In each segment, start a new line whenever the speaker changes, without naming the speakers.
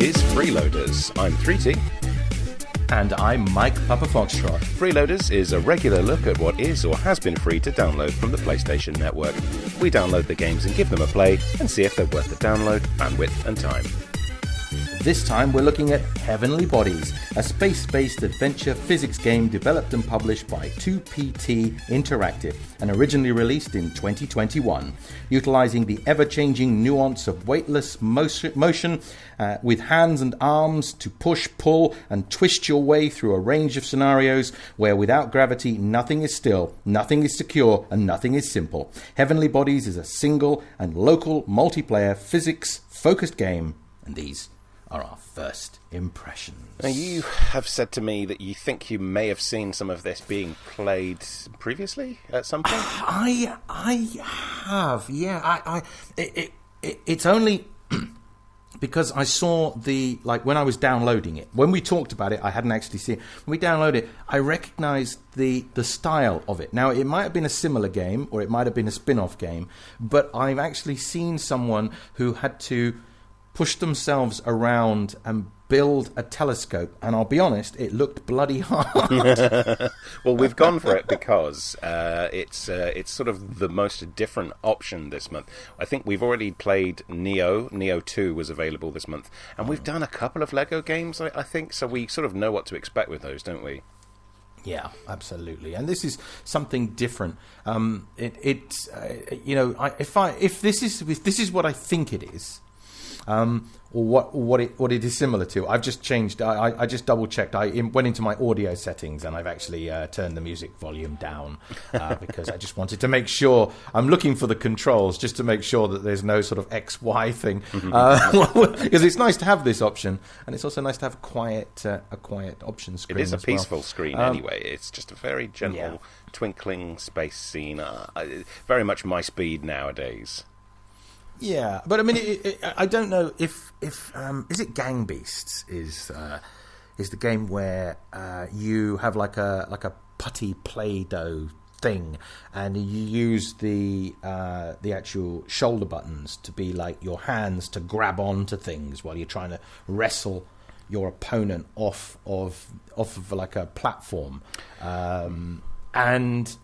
is Freeloaders. I'm 3T.
And I'm Mike Papa Foxtrot.
Freeloaders is a regular look at what is or has been free to download from the PlayStation Network. We download the games and give them a play and see if they're worth the download, bandwidth and time.
This time we're looking at Heavenly Bodies, a space-based adventure physics game developed and published by 2PT Interactive and originally released in 2021, utilizing the ever-changing nuance of weightless motion with hands and arms to push, pull and twist your way through a range of scenarios where without gravity nothing is still, nothing is secure and nothing is simple. Heavenly Bodies is a single and local multiplayer physics-focused game, and these are our first impressions.
Now, you have said to me that you think you may have seen some of this being played previously at some point.
I have, yeah. It's only because I saw when I was downloading it. When we talked about it, I hadn't actually seen it. When we downloaded it, I recognized the style of it. Now, it might have been a similar game, or it might have been a spin-off game, but I've actually seen someone who had to push themselves around and build a telescope, and I'll be honest, it looked bloody hard.
Well, we've gone for it because it's sort of the most different option this month. I think we've already played Neo 2 was available this month, and we've done a couple of Lego games, I think, so we sort of know what to expect with those, don't we?
Yeah, absolutely, and this is something different. If this is what I think it is, or what it is similar to. I've just changed. I just double checked. I went into my audio settings and I've actually turned the music volume down because I just wanted to make sure. I'm looking for the controls just to make sure that there's no sort of XY thing, because it's nice to have this option, and it's also nice to have a quiet option screen.
It is a peaceful screen anyway. It's just a very gentle, twinkling space scene. Very much my speed nowadays.
Yeah, but I mean, I don't know if is it Gang Beasts is the game where you have like a putty Play-Doh thing, and you use the actual shoulder buttons to be like your hands to grab onto things while you're trying to wrestle your opponent off of like a platform, and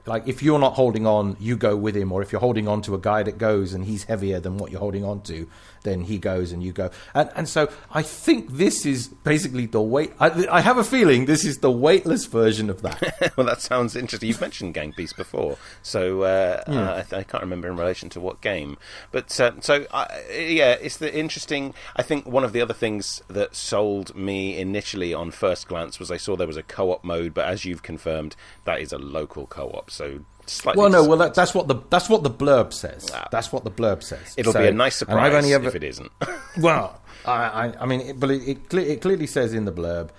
like, if you're not holding on, you go with him, or if you're holding on to a guy that goes and he's heavier than what you're holding on to, then he goes and you go. And so I think this is basically the weight. I have a feeling this is the weightless version of that.
Well, that sounds interesting. You've mentioned Gang Beasts before, so I can't remember in relation to what game. But it's the interesting. I think one of the other things that sold me initially on first glance was I saw there was a co-op mode, but as you've confirmed, that is a local co-op. So slightly.
That's what the blurb says. That's what the blurb says.
It'll be a nice surprise if it isn't.
Well, I mean, it clearly says in the blurb,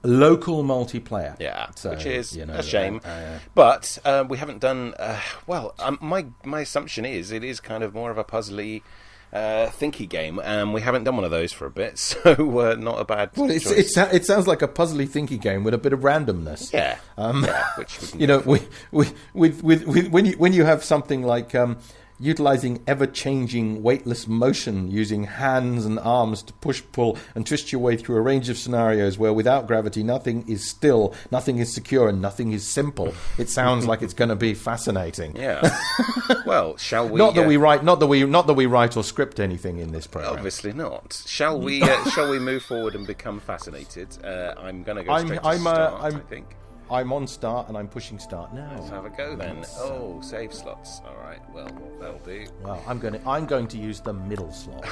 local multiplayer.
Yeah, so, which is a shame. But we haven't done. My assumption is it is kind of more of a puzzly, thinky game, and we haven't done one of those for a bit, so not a bad choice.
It sounds like a puzzly, thinky game with a bit of randomness.
Yeah, which
when you have something like utilizing ever-changing weightless motion using hands and arms to push, pull, and twist your way through a range of scenarios where without gravity nothing is still, nothing is secure, and nothing is simple. It sounds like it's going to be fascinating.
Yeah. Well, shall we?
Not that we write or script anything in this program.
Obviously not. Shall we? Shall we move forward and become fascinated? I'm going to go straight to start. I think.
I'm on start and I'm pushing start now.
Let's have a go then. Oh, save slots. All right. Well, that'll do.
Well, I'm going to use the middle slot.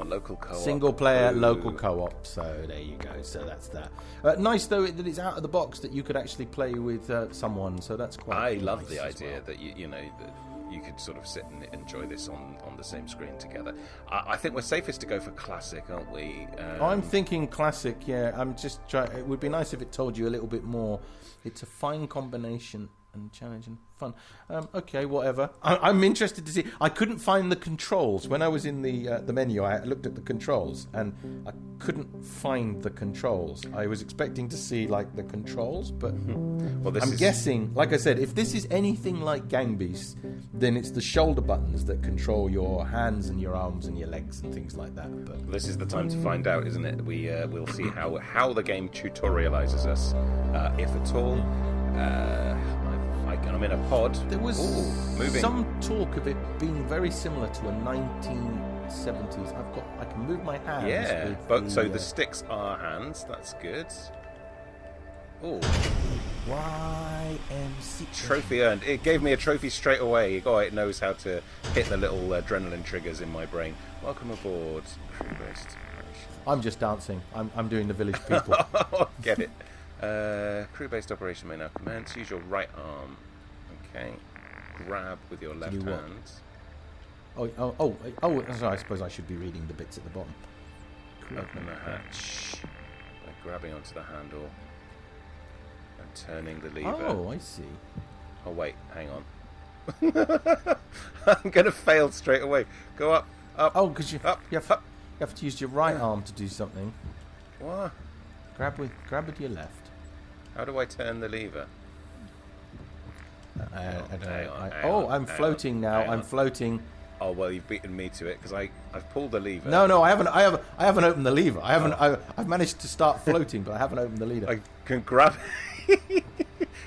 Local co-op.
Single player, local co-op. So there you go. So that's that. Nice though that it's out of the box that you could actually play with someone. So that's quite.
I love the idea that you know that you could sort of sit and enjoy this on the same screen together. I think we're safest to go for classic, aren't we?
I'm thinking classic, yeah. I'm just trying. It would be nice if it told you a little bit more. It's a fine combination and challenge and fun. Okay, whatever. I'm interested to see. I couldn't find the controls when I was in the menu. I looked at the controls and I couldn't find the controls. I was expecting to see like the controls, but I'm guessing, like I said, if this is anything like Gang Beasts, then it's the shoulder buttons that control your hands and your arms and your legs and things like that. But
this is the time to find out, isn't it? We'll see how the game tutorializes us, if at all. I'm in a pod.
There was some talk of it being very similar to a 1970s. I can move my hands.
Yeah, but so the sticks are hands. That's good. Oh,
YMC
trophy earned. It gave me a trophy straight away. Oh, it knows how to hit the little adrenaline triggers in my brain. Welcome aboard, crew-based.
I'm just dancing. I'm doing the village people.
Get it. Crew-based operation may now commence. Use your right arm. Okay. Grab with your left hand.
Oh! So I suppose I should be reading the bits at the bottom.
Open the hatch by grabbing onto the handle and turning the lever.
Oh, I see.
Oh wait, hang on. I'm gonna fail straight away. Go up.
Oh, because you have to use your right arm to do something.
What?
Grab with your left.
How do I turn the lever?
I don't know. I'm floating now. I'm floating.
Oh well, you've beaten me to it because I've pulled the lever.
No, I haven't. I haven't opened the lever. I've managed to start floating, but I haven't opened the lever.
I can grab.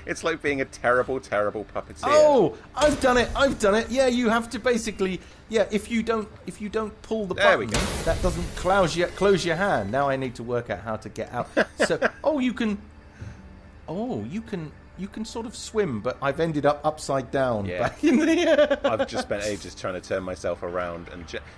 It's like being a terrible puppeteer.
Oh, I've done it. Yeah, you have to basically. Yeah, if you don't pull the button, that doesn't close your hand. Now I need to work out how to get out. So, you can sort of swim, but I've ended up upside down back in the air.
I've just spent ages trying to turn myself around.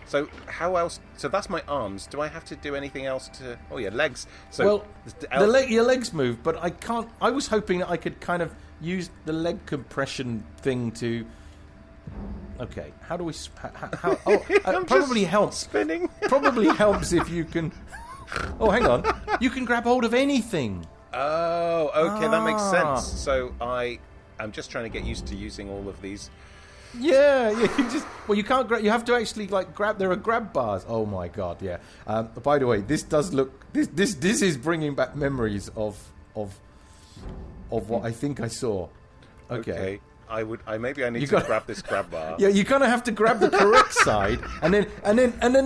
So how else? So that's my arms. Do I have to do anything else to... Oh, yeah, legs. So
your legs move, but I can't... I was hoping that I could kind of use the leg compression thing to... Okay, how do we... probably helps.
Spinning.
Probably helps if you can... Oh, hang on. You can grab hold of anything.
Oh, okay, that makes sense. So I'm just trying to get used to using all of these.
Yeah, you can't grab. You have to actually grab. There are grab bars. Oh my god, yeah. By the way, this does look. This is bringing back memories of what I think I saw. Okay.
Maybe I need to grab this grab bar.
Yeah, you kind of have to grab the correct side, and then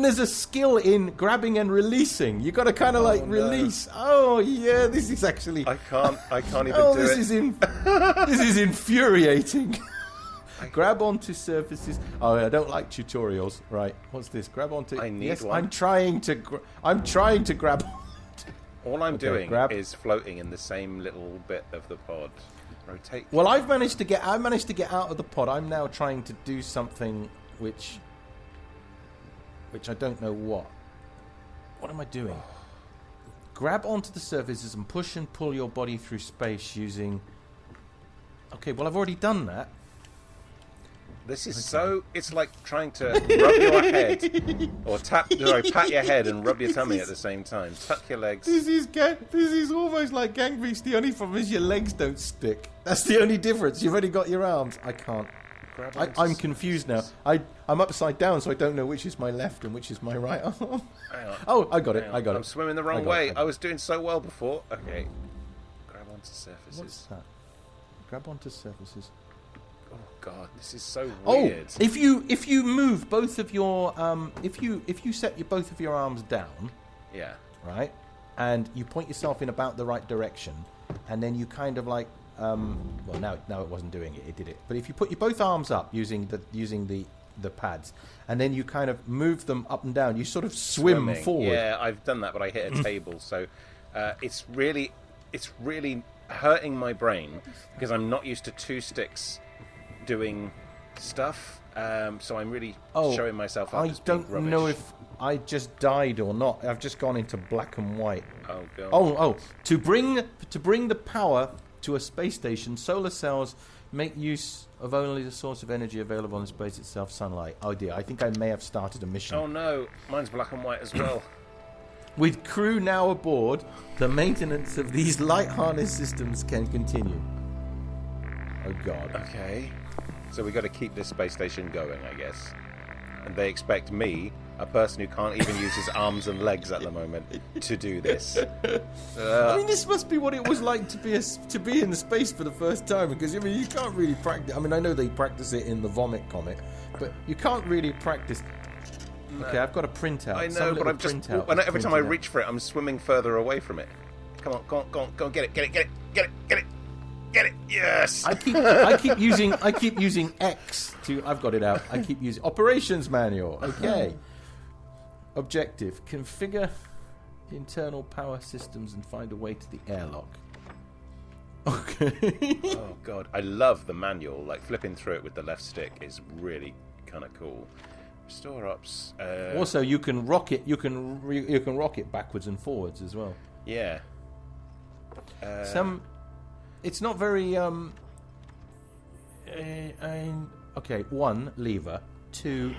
there's a skill in grabbing and releasing. You got to kind of release. Oh yeah, this is actually.
I can't even do it.
This is infuriating. Grab onto surfaces. Oh, I don't like tutorials. Right, what's this? Grab onto.
I need one.
I'm trying to grab.
All I'm doing is floating in the same little bit of the pod. Rotate.
Well, I managed to get out of the pod. I'm now trying to do something which I don't know what. What am I doing? Grab onto the surfaces and push and pull your body through space using... Okay, well, I've already done that.
This is so... It's like trying to rub your head or pat your head and rub your tummy at the same time. Tuck your legs.
This is almost like Gang Beasts. The only problem is your legs don't stick. That's the only difference. You've only got your arms. I can't. I'm confused now. I'm upside down, so I don't know which is my left and which is my right arm.
Hang on.
Oh, I got it.
I'm swimming the wrong way. I was doing so well before. Okay. Grab onto surfaces.
What's that? Grab onto surfaces.
Oh god, this is so weird.
Oh, if you move both of your if you set both of your arms down, right, and you point yourself in about the right direction, and then you kind of now it wasn't doing it. It did it. But if you put your both arms up using the pads, and then you kind of move them up and down, you sort of swim forward.
Yeah, I've done that, but I hit a table, so it's really hurting my brain because I'm not used to two sticks doing stuff, so I'm really showing myself up as being rubbish.
I don't know if I just died or not. I've just gone into black and white.
Oh god.
Oh, to bring the power to a space station, solar cells make use of only the source of energy available in space itself, sunlight. Oh dear, I think I may have started a mission.
Oh no, mine's black and white as well.
With crew now aboard, the maintenance of these light harness systems can continue. Oh God.
Okay. So we got to keep this space station going, I guess. And they expect me, a person who can't even use his arms and legs at the moment, to do this.
I mean, this must be what it was like to be in the space for the first time, because I mean, you can't really practice. I mean, I know they practice it in the Vomit comic, but you can't really practice.
No.
Okay, I've got a printout.
I know, but I'm just every time I reach for it, I'm swimming further away from it. Come on, go on, get it. Yes.
I keep using X to. I've got it out. I keep using operations manual. Okay. Objective: configure internal power systems and find a way to the airlock. Okay.
Oh God, I love the manual. Like flipping through it with the left stick is really kind of cool. Restore ops.
Also, you can rock it. You can rock it backwards and forwards as well.
Yeah.
It's not very. Okay, 1 lever, 2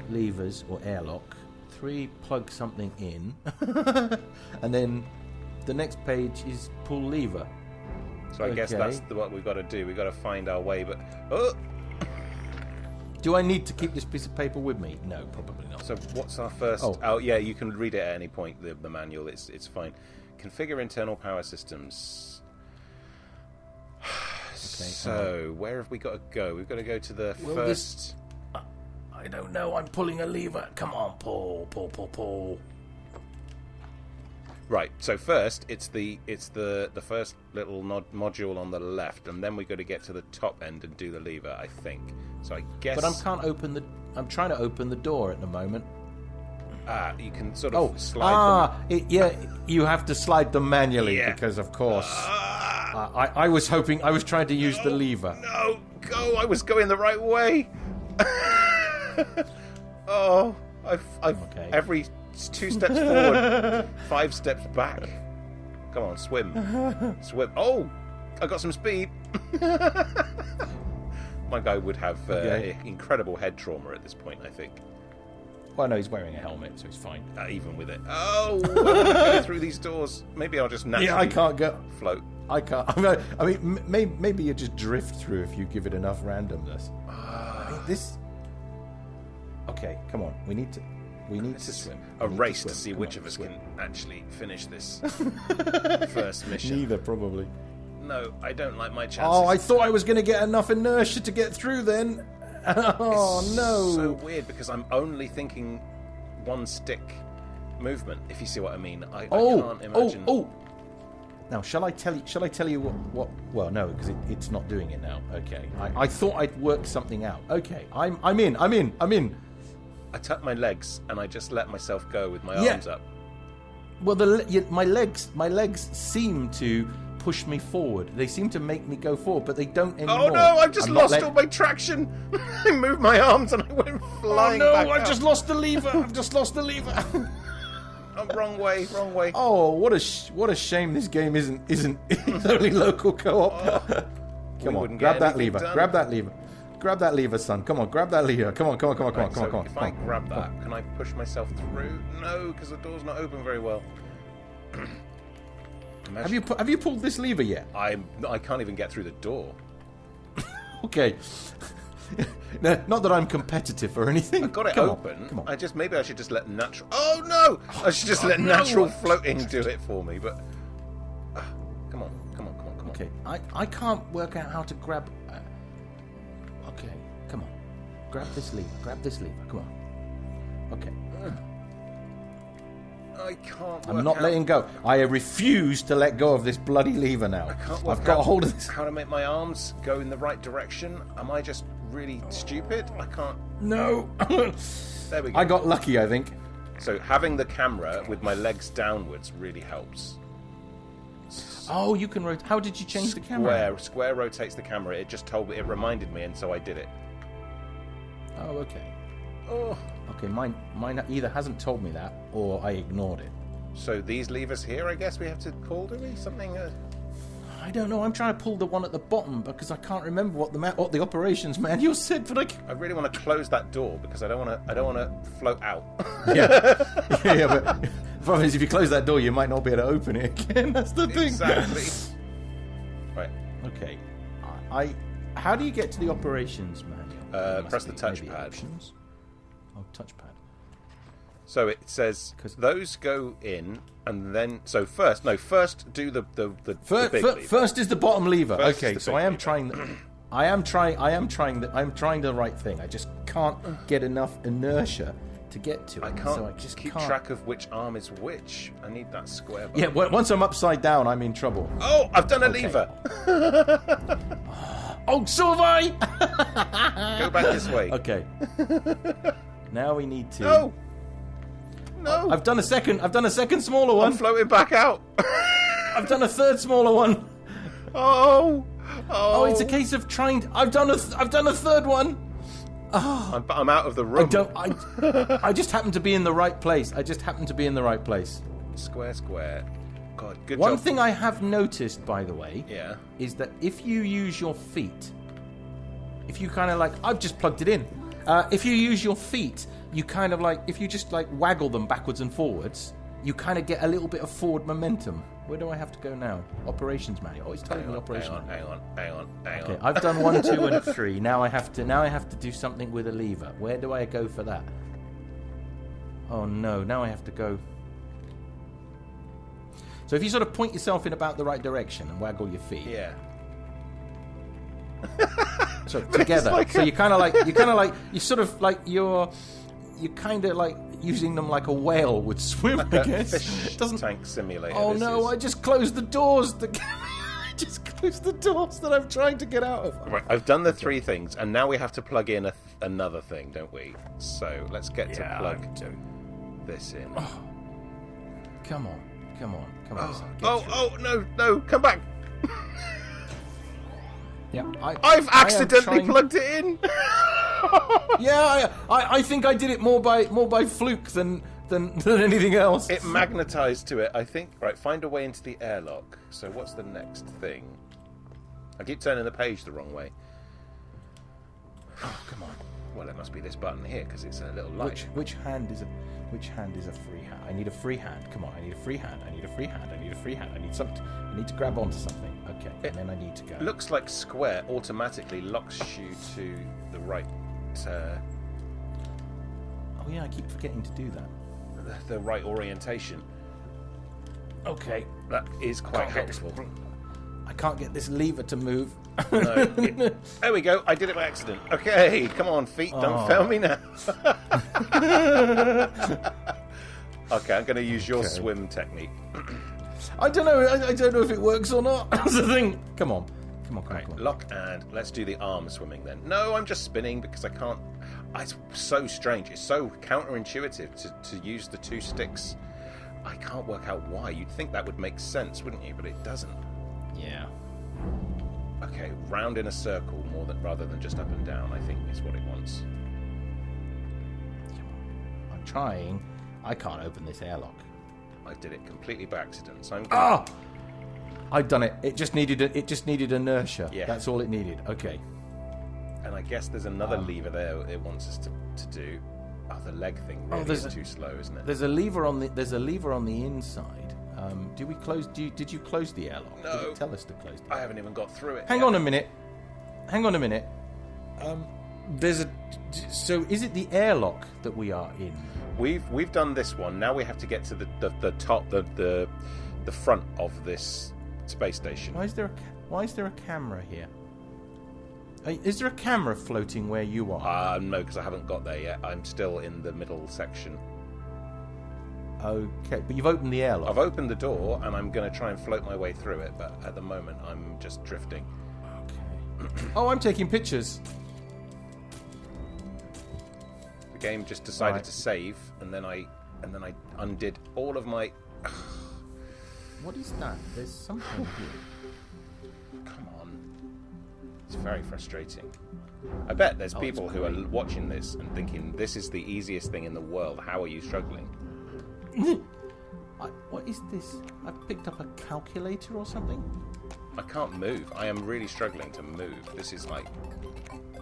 levers or airlock, 3 plug something in, and then the next page is pull lever.
So I guess that's what we've got to do. We've got to find our way. But
do I need to keep this piece of paper with me? No, probably not.
So what's our first? Oh yeah, you can read it at any point. The manual. It's fine. Configure internal power systems. Okay, so where have we got to go? We've got to go to the first.
I don't know. I'm pulling a lever. Come on, pull.
Right. So first, it's the first little module on the left, and then we've got to get to the top end and do the lever. I think. So I guess.
But I'm trying to open the door at the moment.
You can sort of slide them.
You have to slide them manually because, of course, I was trying to use the lever.
No, go! I was going the right way. Every 2 steps forward, 5 steps back. Come on, swim. Oh, I got some speed. My guy would have incredible head trauma at this point, I think.
Well, no, he's wearing a helmet, so he's fine.
Even with it. Oh, I'm going through these doors. Maybe I'll just naturally
I can't go.
Float.
I can't. I mean, maybe you just drift through if you give it enough randomness. I mean, this. Okay, come on. We need to swim.
A race to see which of us can actually finish this first mission.
Neither, probably.
No, I don't like my chances.
Oh, I thought I was going to get enough inertia to get through then. Oh,
it's
no.
So weird because I'm only thinking one stick movement, if you see what I mean. I can't imagine.
Now, shall I tell you what? Well, no, because it's not doing it now. Okay. I thought I'd worked something out. Okay. I'm in.
I tuck my legs and I just let myself go with my arms up.
Well, my legs seem to push me forward. They seem to make me go forward, but they don't anymore.
Oh no! I've just lost all my traction. I moved my arms and I went flying.
Oh no!
Back
I've
up.
just lost the lever.
Oh, wrong way.
Oh, what a shame! This game isn't only local co-op. Come on, grab that lever. Grab that lever, son. Come on, grab that lever. Come on.
If I grab that, can I push myself through? No, because the door's not open very well.
Have you pulled this lever yet?
I can't even get through the door.
Okay. No, not that I'm competitive or anything.
I've got it open. Come on. Maybe I should just let natural. Oh no! I should just let natural floating do it for me. But come on.
Okay, I can't work out how to grab. Okay, come on. Grab this lever. Come on. Okay.
I can't.
I'm not letting go. I refuse to let go of this bloody lever now. I've got a hold of this.
How to make my arms go in the right direction? Am I just really stupid? I can't.
No.
There we go.
I got lucky, I think.
So having the camera with my legs downwards really helps.
Oh, you can rotate. How did you change the camera?
Square rotates the camera. It just told me. It reminded me, and so I did it.
Oh, okay.
Oh.
Okay, mine either hasn't told me that or I ignored it.
So these levers here, I guess we have to pull, do we? Something?
I don't know. I'm trying to pull the one at the bottom because I can't remember what the operations manual said. But
I really want to close that door because I don't want to float out.
Yeah. But the problem is, if you close that door, you might not be able to open it again. That's the thing.
Exactly. Right.
Okay. How do you get to the operations manual?
Press the
Maybe
touchpad.
options. Oh, touchpad.
So it says those go in, and then first do the big lever.
First is the bottom lever.
First
okay,
is the
so
big
I am
lever.
trying. I'm trying the right thing. I just can't get enough inertia to get to it.
I can't
so I just
keep
can't.
track of which arm is which. I need that square button.
Yeah, once I'm upside down, I'm in trouble.
Oh, I've done a
Okay.
lever.
Oh, so have I.
Go back this way.
Okay. Now we need to.
No. No.
I've done a second smaller one.
I'm floating back out.
I've done a third smaller one.
Oh.
Oh, it's a case of trying. I've done a third one.
I'm out of the room.
I just happen to be in the right place.
Square. God, good
One
job.
thing I have noticed, by the way,
Yeah.
is that if you use your feet, if you kind of like, I've just plugged it in. If you use your feet, you kind of like, if you just like waggle them backwards and forwards, you kind of get a little bit of forward momentum. Where do I have to go now? Operations manual. Oh, it's telling me operations manual.
Hang on.
Okay, I've done 1, 2, and 3. Now I have to do something with a lever. Where do I go for that? Oh no! Now I have to go. So if you sort of point yourself in about the right direction and waggle your feet,
Yeah.
so together.
like
So you're kind of like using them like a whale would swim. I guess.
Fish
It doesn't.
tank simulator.
Oh
this
no!
is.
I just closed the doors. I just closed the doors that I'm trying to get out of.
Right, I've done the 3 things, and now we have to plug in another thing, don't we? So let's get to plug this in.
Come on.
No, come back.
Yeah,
I've accidentally
trying...
plugged it in.
Yeah, I think I did it more by fluke than anything else.
It magnetized to it, I think. Right, find a way into the airlock. So what's the next thing? I keep turning the page the wrong way.
Oh, come on.
Well, it must be this button here because it's a little light.
Which hand is a free hand? I need a free hand. Come on, I need a free hand. I need something. I need to grab onto something. Okay, and then I need to go.
It looks like square automatically locks you to the right,
Oh yeah, I keep forgetting to do that.
the right orientation.
Okay,
That is quite helpful.
I can't get this lever to move.
No, there we go. I did it by accident. Okay, come on, feet. Don't fail me now. Okay, I'm going to use your swim technique.
I don't know. I don't know if it works or not. That's the thing. Come on.
Right, lock and let's do the arm swimming then. No, I'm just spinning because I can't. It's so strange. It's so counterintuitive to use the 2 sticks. I can't work out why. You'd think that would make sense, wouldn't you? But it doesn't.
Yeah.
Okay, round in a circle rather than just up and down, I think is what it wants.
I'm trying. I can't open this airlock.
I did it completely by accident, so I'm going.
Ah! I've done it. It just needed inertia.
Yeah.
That's all it needed. Okay.
And I guess there's another lever there it wants us to do. Oh, the leg thing really is too slow, isn't it?
There's a lever on the inside. Did you close the airlock?
No.
Did it tell us to close the
I haven't even got through it.
Hang on a minute. So is it the airlock that we are in?
We've done this one. Now we have to get to the top, the front of this space station.
Why is there a camera here? Is there a camera floating where you are?
No, because I haven't got there yet. I'm still in the middle section.
Okay, but you've opened the airlock.
I've opened the door and I'm going to try and float my way through it, but at the moment I'm just drifting.
Okay. Oh, I'm taking pictures.
The game just decided to save, and then I undid all of my.
What is that? There's something here.
Come on. It's very frustrating. I bet there's people who are watching this and thinking, this is the easiest thing in the world. How are you struggling?
What is this? I picked up a calculator or something?
I can't move. I am really struggling to move. This is like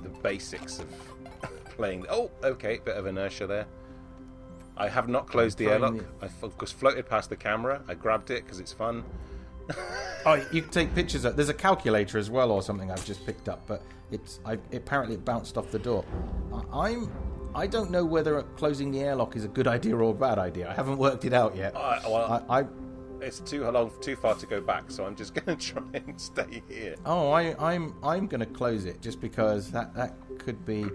the basics of playing. Oh, okay. Bit of inertia there. I have not closed the airlock. I just floated past the camera. I grabbed it because it's fun.
Oh, you can take pictures. There's a calculator as well, or something I've just picked up, but apparently it bounced off the door. I don't know whether closing the airlock is a good idea or a bad idea. I haven't worked it out yet.
It's too far to go back, so I'm just going to try and stay here.
Oh, I'm going to close it just because that could be.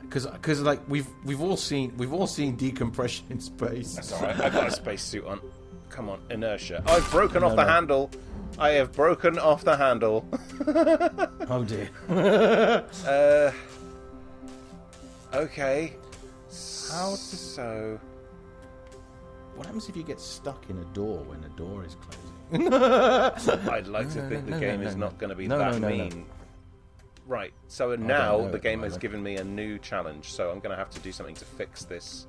Because like we've all seen decompression in space.
That's all right. I've got a spacesuit on. Come on, inertia. I've broken off the handle. I have broken off the handle.
Oh dear.
Okay.
So, what happens if you get stuck in a door when a door is closing?
I'd like to think the game is not going to be that mean. Right, so now the game has given me a new challenge, so I'm going to have to do something to fix this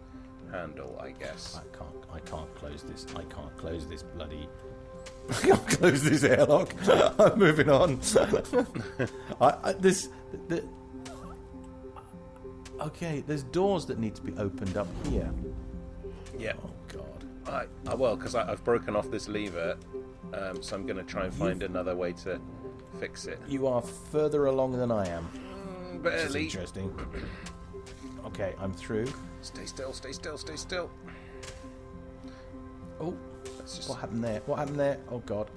handle, I guess.
I can't close this. I can't close this bloody... I can't close this airlock. I'm moving on. Okay, there's doors that need to be opened up here.
Yeah.
Oh, God.
Because I've broken off this lever, so I'm going to try and find another way to fix it.
You are further along than I am.
Barely.
Which is interesting. Okay, I'm through.
Stay still, stay still, stay still.
Oh, what happened there? What happened there? Oh, God.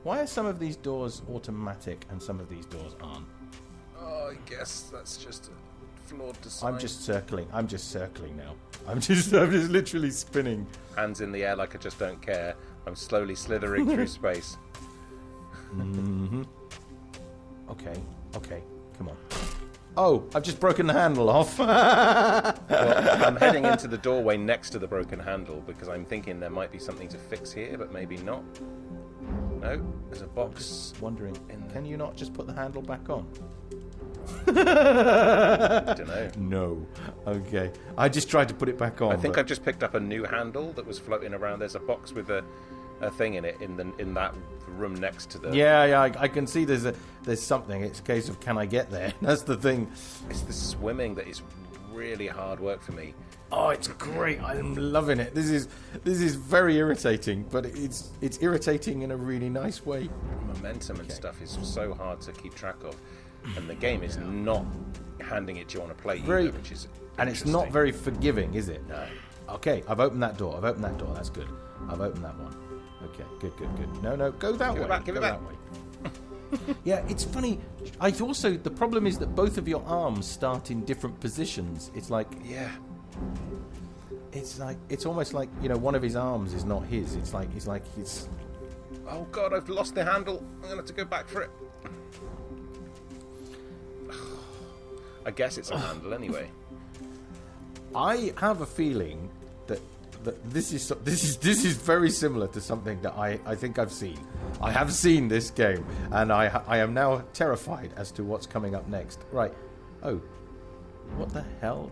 Why are some of these doors automatic and some of these doors aren't?
Oh, I guess that's just a flawed design.
I'm just circling now. I'm just literally spinning.
Hands in the air like I just don't care. I'm slowly slithering through space.
Mm-hmm. Okay, come on. Oh, I've just broken the handle off.
Well, I'm heading into the doorway next to the broken handle because I'm thinking there might be something to fix here, but maybe not. No, there's a box.
I'm just wondering, can you not just put the handle back on?
I don't know.
No. Okay. I just tried to put it back on.
I think I've just picked up a new handle that was floating around. There's a box with a thing in it in that room next to the...
Yeah, I can see there's something. It's a case of, can I get there? That's the thing.
It's the swimming that is really hard work for me.
Oh, it's great. I'm loving it. This is very irritating, but it's irritating in a really nice way.
Momentum and stuff is so hard to keep track of, and the game is not handing it to you on a plate either, which is
and it's not very forgiving, is it?
No.
Okay, I've opened that door. That's good. I've opened that one. Okay, good. No, go that way.
Give it back.
That way. Yeah, it's funny. The problem is that both of your arms start in different positions. It's like...
Yeah.
It's almost like, one of his arms is not his. It's like he's...
Oh, God, I've lost the handle. I'm going to have to go back for it. I guess it's a handle anyway.
I have a feeling that this is very similar to something that I think I've seen. I have seen this game, and I am now terrified as to what's coming up next. Right. Oh, what the hell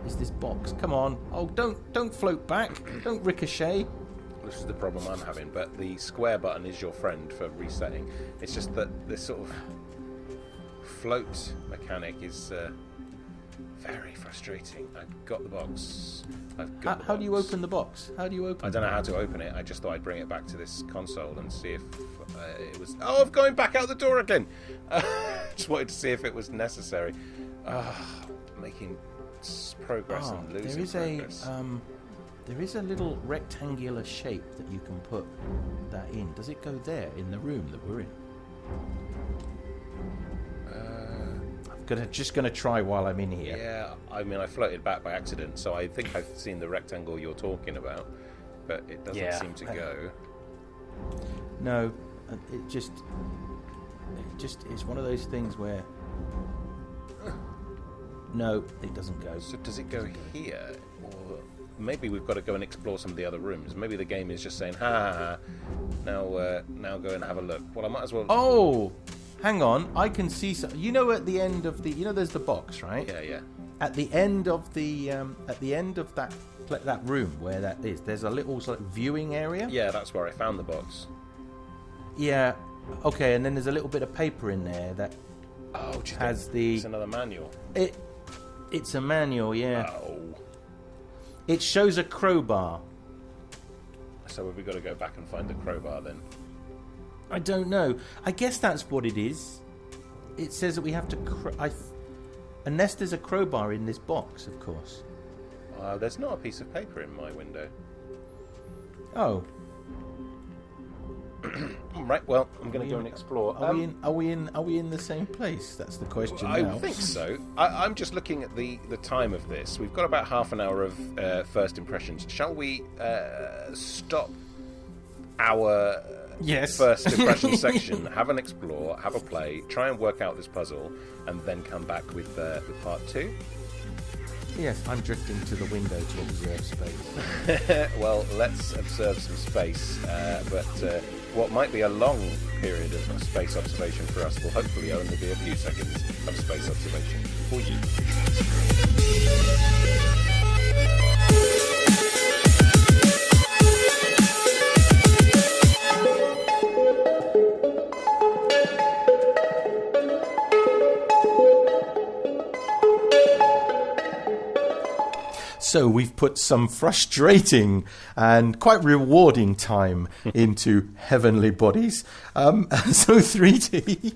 is this box? Come on. Oh, don't float back. Don't ricochet.
This is the problem I'm having, but the square button is your friend for resetting. It's just that this sort of float mechanic is very frustrating. I've got the box.
How do you open the box? How do you open it?
I don't know how to open it. I just thought I'd bring it back to this console and see if it was... Oh, I'm going back out the door again! Just wanted to see if it was necessary. Making progress and losing progress.
There is a little rectangular shape that you can put that in. Does it go there in the room that we're in? I'm just going to try while I'm in here.
Yeah, I mean, I floated back by accident, so I think I've seen the rectangle you're talking about, but it doesn't seem to go.
No, it just is one of those things where... No, it doesn't go.
So does it go here? Or maybe we've got to go and explore some of the other rooms. Maybe the game is just saying, now go and have a look. Well, I might as well...
Oh! Hang on, I can see some... at the end of the... there's the box, right?
Yeah.
At the end of the... that room where that is, there's a little sort of viewing area.
Yeah, that's where I found the box.
Yeah, okay, and then there's a little bit of paper in there that has the...
It's another manual.
It's a manual, yeah.
Oh.
It shows a crowbar.
So have we got to go back and find the crowbar then?
I don't know. I guess that's what it is. It says that we have to... unless there's a crowbar in this box, of course.
There's not a piece of paper in my window.
Oh.
Right, well, I'm going to go and explore.
Are we in the same place? That's the question now.
I think so. I'm just looking at the time of this. We've got about half an hour of first impressions. Shall we stop our first impression section, have an explore, have a play, try and work out this puzzle, and then come back with part 2?
Yes, I'm drifting to the window to observe space.
Well, let's observe some space, but what might be a long period of space observation for us will hopefully only be a few seconds of space observation for you.
So we've put some frustrating and quite rewarding time into Heavenly Bodies. So 3D.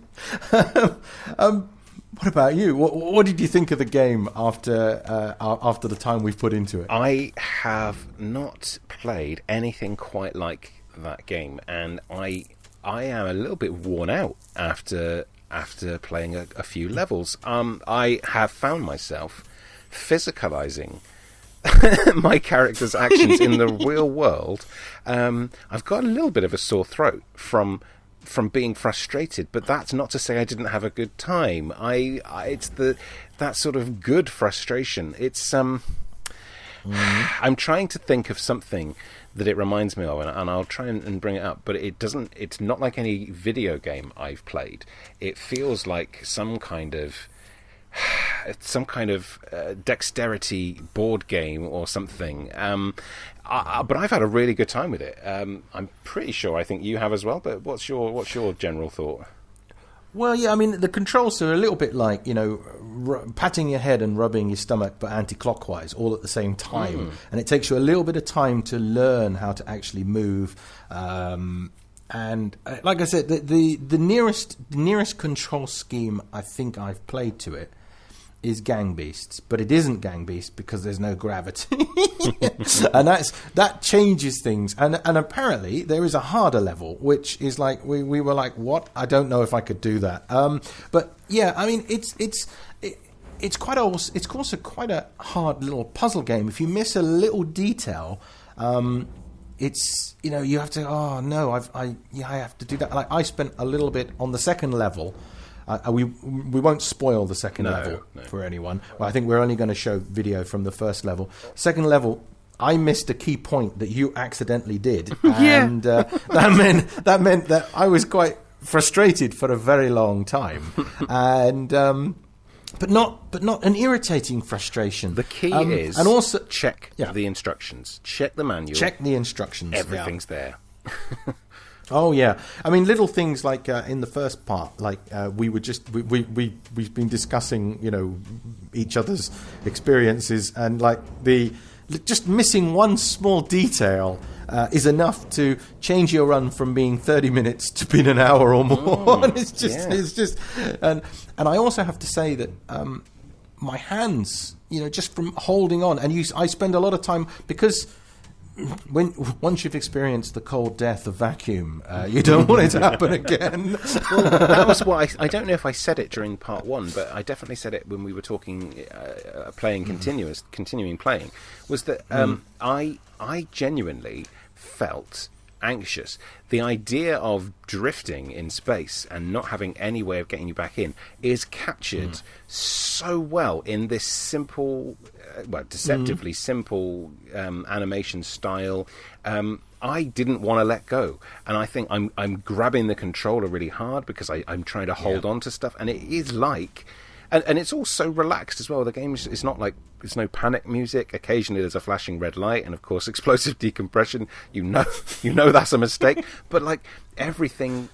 What about you? What did you think of the game after the time we've put into it?
I have not played anything quite like that game, and I am a little bit worn out after playing a few levels. I have found myself physicalizing my character's actions in the real world. I've got a little bit of a sore throat from being frustrated, but that's not to say I didn't have a good time. It's that sort of good frustration. It's I'm trying to think of something that it reminds me of, and I'll try and bring it up, but it doesn't. It's not like any video game I've played. It feels like some kind of dexterity board game or something. But I've had a really good time with it. I'm pretty sure I think you have as well, but what's your general thought?
Well, yeah, I mean, the controls are a little bit like, patting your head and rubbing your stomach, but anti-clockwise, all at the same time. And it takes you a little bit of time to learn how to actually move. And like I said, the nearest control scheme I think I've played to it is Gang Beasts, but it isn't Gang Beasts because there's no gravity. And that changes things. And apparently there is a harder level, which is like we were like, what? I don't know if I could do that. But yeah, I mean, it's also quite a hard little puzzle game. If you miss a little detail, it's you have to. Oh no, I have to do that. Like I spent a little bit on the second level. We won't spoil the second level for anyone. Well, I think we're only going to show video from the first level. Second level, I missed a key point that you accidentally did, and that meant that I was quite frustrated for a very long time, and but not an irritating frustration.
The key is
and also
check the instructions, check the manual,
check the instructions.
Everything's there.
Oh yeah, I mean little things like in the first part, like we've been discussing each other's experiences, and like just missing one small detail is enough to change your run from being 30 minutes to being an hour or more. And it's just and I also have to say that my hands, just from holding on, and I spend a lot of time because. Once you've experienced the cold death of vacuum, you don't want it to happen again.
Well, that was what I don't know if I said it during part 1, but I definitely said it when we were talking, continuing playing, was that I genuinely felt anxious. The idea of drifting in space and not having any way of getting you back in is captured so well in this simple, deceptively simple animation style. I didn't want to let go, and I think I'm grabbing the controller really hard because I'm trying to hold on to stuff, and it is like. And it's all so relaxed as well. The game is not like there's no panic music. Occasionally there's a flashing red light, and of course explosive decompression. You know that's a mistake. But like everything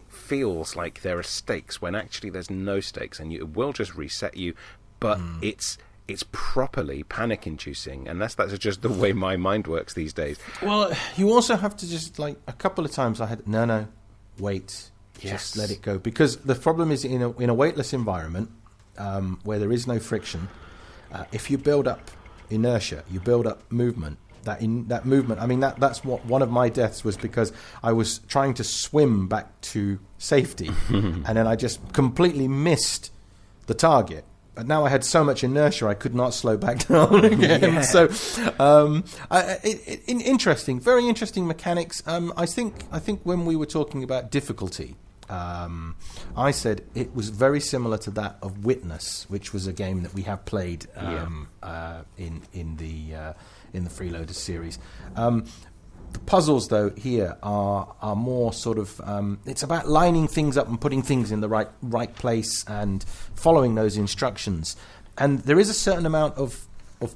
feels like there are stakes when actually there's no stakes, and it will just reset you. But it's it's properly panic-inducing, and that's just the way my mind works these days.
Well, you also have to just, like, a couple of times I had, no, wait, just let it go. Because the problem is in a weightless environment where there is no friction, if you build up inertia, you build up movement. That movement, I mean, that's what one of my deaths was, because I was trying to swim back to safety, and then I just completely missed the target. But now I had so much inertia, I could not slow back down again. Yeah. So, interesting, very interesting mechanics. I think when we were talking about difficulty, I said it was very similar to that of Witness, which was a game that we have played in the Freeloaders series. The puzzles, though, here are more sort of... it's about lining things up and putting things in the right place and following those instructions. And there is a certain amount of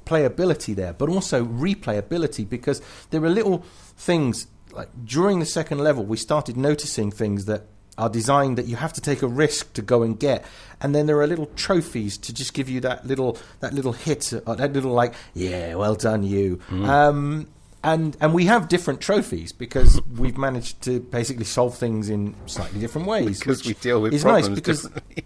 playability there, but also replayability, because there are little things, like during the second level, we started noticing things that are designed that you have to take a risk to go and get, and then there are little trophies to just give you that little hit, or that little, like, yeah, well done you. And we have different trophies because we've managed to basically solve things in slightly different ways,
because we deal with
is
problems
nice because
differently.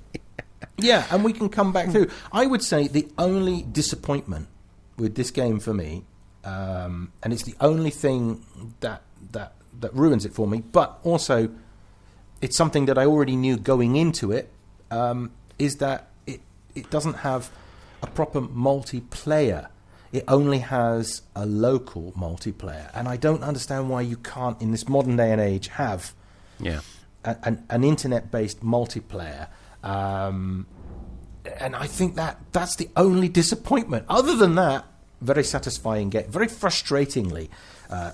yeah, and we can come back through. I would say the only disappointment with this game for me, and it's the only thing that ruins it for me, but also it's something that I already knew going into it, is that it doesn't have a proper multiplayer. It only has a local multiplayer. And I don't understand why you can't, in this modern day and age, have an internet-based multiplayer. And I think that's the only disappointment. Other than that, very satisfying game, very frustratingly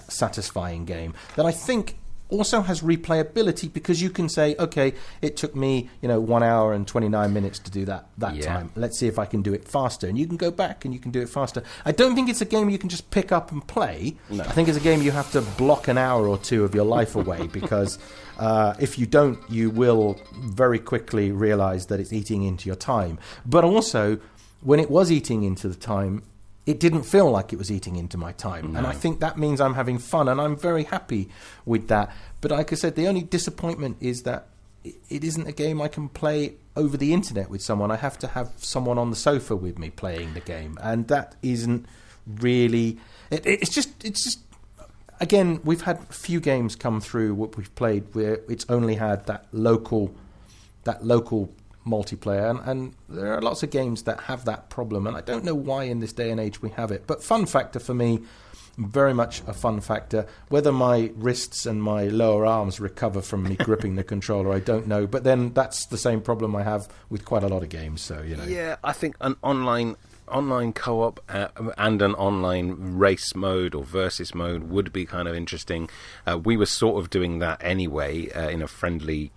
satisfying game that I think also has replayability, because you can say, okay, it took me 1 hour and 29 minutes to do that time. Let's see if I can do it faster. And you can go back and you can do it faster. I don't think it's a game you can just pick up and play. No. I think it's a game you have to block an hour or two of your life away, because if you don't, you will very quickly realize that it's eating into your time. But also, when it was eating into the time, it didn't feel like it was eating into my time. No. And I think that means I'm having fun, and I'm very happy with that. But like I said, the only disappointment is that it isn't a game I can play over the internet with someone. I have to have someone on the sofa with me playing the game. And that isn't really... It's just... Again, we've had a few games come through what we've played where it's only had that local multiplayer, and there are lots of games that have that problem, and I don't know why in this day and age we have it. But fun factor for me, very much a fun factor. Whether my wrists and my lower arms recover from me gripping the controller, I don't know. But then that's the same problem I have with quite a lot of games. So
Yeah, I think an online co-op and an online race mode or versus mode would be kind of interesting. We were sort of doing that anyway in a friendly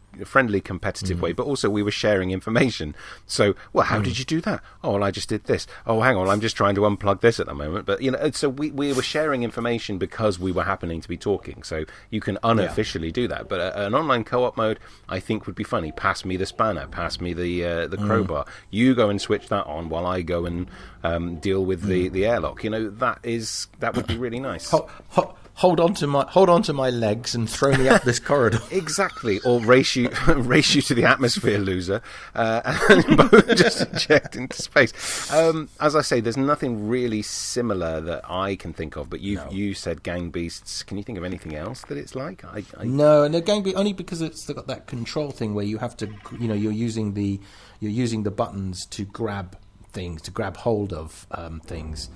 competitive way, but also we were sharing information. So, well, how did you do that? Oh, well, I just did this. Oh, hang on, I'm just trying to unplug this at the moment. But so we were sharing information because we were happening to be talking. So you can unofficially do that. But an online co-op mode, I think, would be funny. Pass me the spanner, pass me the crowbar. You go and switch that on while I go and deal with the airlock. That would be really nice.
Hold on to my legs and throw me up this corridor.
Exactly, or race you to the atmosphere, loser, and both just eject into space. As I say, there's nothing really similar that I can think of. But you said Gang Beasts. Can you think of anything else that it's like?
No, Gang Beasts only because it's got that control thing where you have to, you're using the buttons to grab things, to grab hold of things.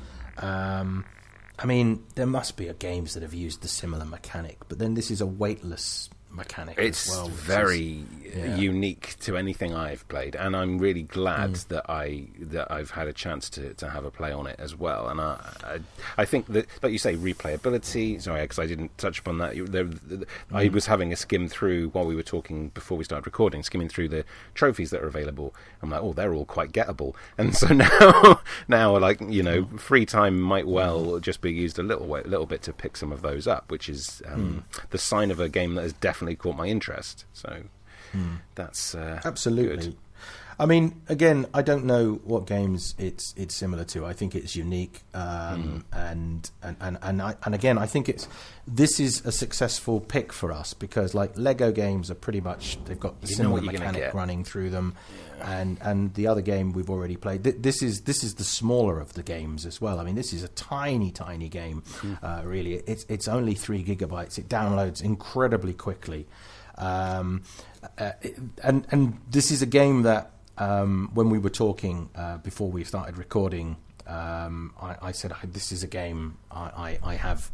I mean, there must be games that have used the similar mechanic, but then this is a weightless mechanic as well.
It's very unique to anything I've played, and I'm really glad that I've had a chance to have a play on it as well. And I think that, like you say, replayability. Sorry, because I didn't touch upon that. I was having a skim through while we were talking before we started recording, skimming through the trophies that are available. I'm like, oh, they're all quite gettable. And so now, like, free time might well just be used a little bit to pick some of those up, which is the sign of a game that has definitely caught my interest. So that's
absolutely
good.
I mean, again, I don't know what games it's similar to. I think it's unique, and again, I think this is a successful pick for us because, like, Lego games are pretty much, they've got the similar mechanic running through them, and the other game we've already played. This is the smaller of the games as well. I mean, this is a tiny game. Really, it's only 3 gigabytes. It downloads incredibly quickly, and this is a game that. When we were talking before we started recording, I said this is a game I have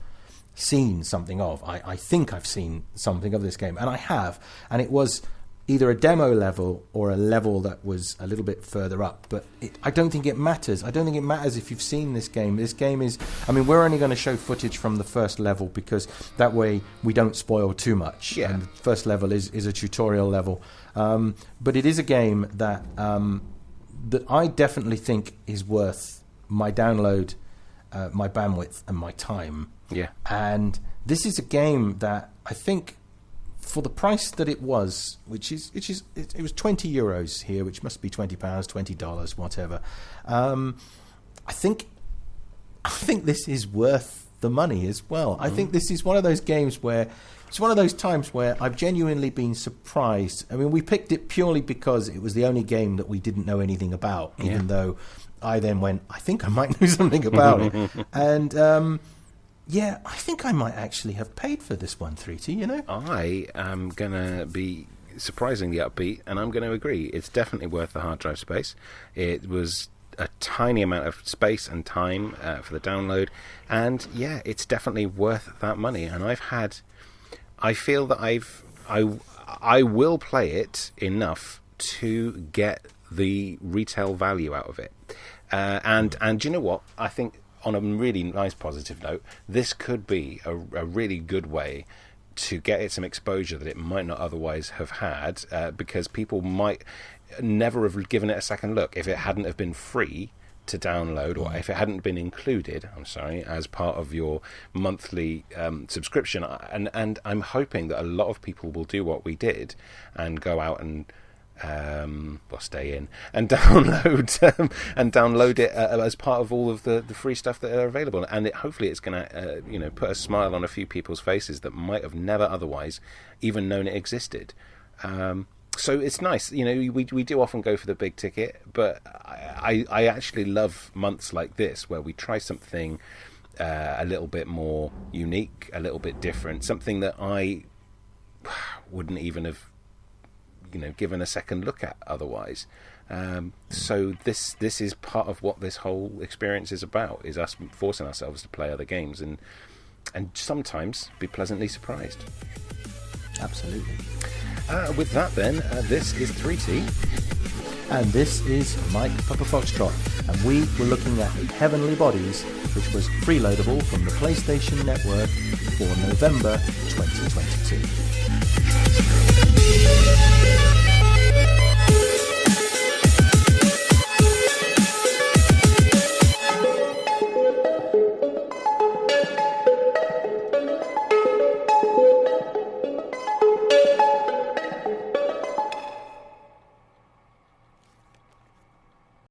seen something of. I think I've seen something of this game, and I have. And it was either a demo level or a level that was a little bit further up. But I don't think it matters. I don't think it matters if you've seen this game. This game is... I mean, we're only going to show footage from the first level because that way we don't spoil too much.
Yeah.
And the first level is a tutorial level. But it is a game that I definitely think is worth my download, my bandwidth, and my time.
Yeah.
And this is a game that I think, for the price that it was, it was €20 here, which must be £20, $20, whatever. I think this is worth the money as well. I think this is one of those games where. It's one of those times where I've genuinely been surprised. I mean, we picked it purely because it was the only game that we didn't know anything about, even though I then went, I think I might know something about it. And, I think I might actually have paid for this one, 3T, you know?
I am going to be surprisingly upbeat, and I'm going to agree. It's definitely worth the hard drive space. It was a tiny amount of space and time for the download. And, yeah, it's definitely worth that money. And I feel that I will play it enough to get the retail value out of it. And you know what? I think on a really nice positive note, this could be a really good way to get it some exposure that it might not otherwise have had, because people might never have given it a second look if it hadn't have been free to download, or if it hadn't been included, as part of your monthly subscription. And I'm hoping that a lot of people will do what we did and go out and stay in and download it as part of all of the free stuff that are available. And hopefully it's going to put a smile on a few people's faces that might have never otherwise even known it existed. So it's nice, we do often go for the big ticket, but I actually love months like this where we try something a little bit more unique, a little bit different, something that I wouldn't even have, given a second look at otherwise. So this is part of what this whole experience is about, is us forcing ourselves to play other games and sometimes be pleasantly surprised.
Absolutely.
With that then, this is 3T.
And this is Mike Papa Foxtrot. And we were looking at Heavenly Bodies, which was freeloadable from the PlayStation Network for November 2022.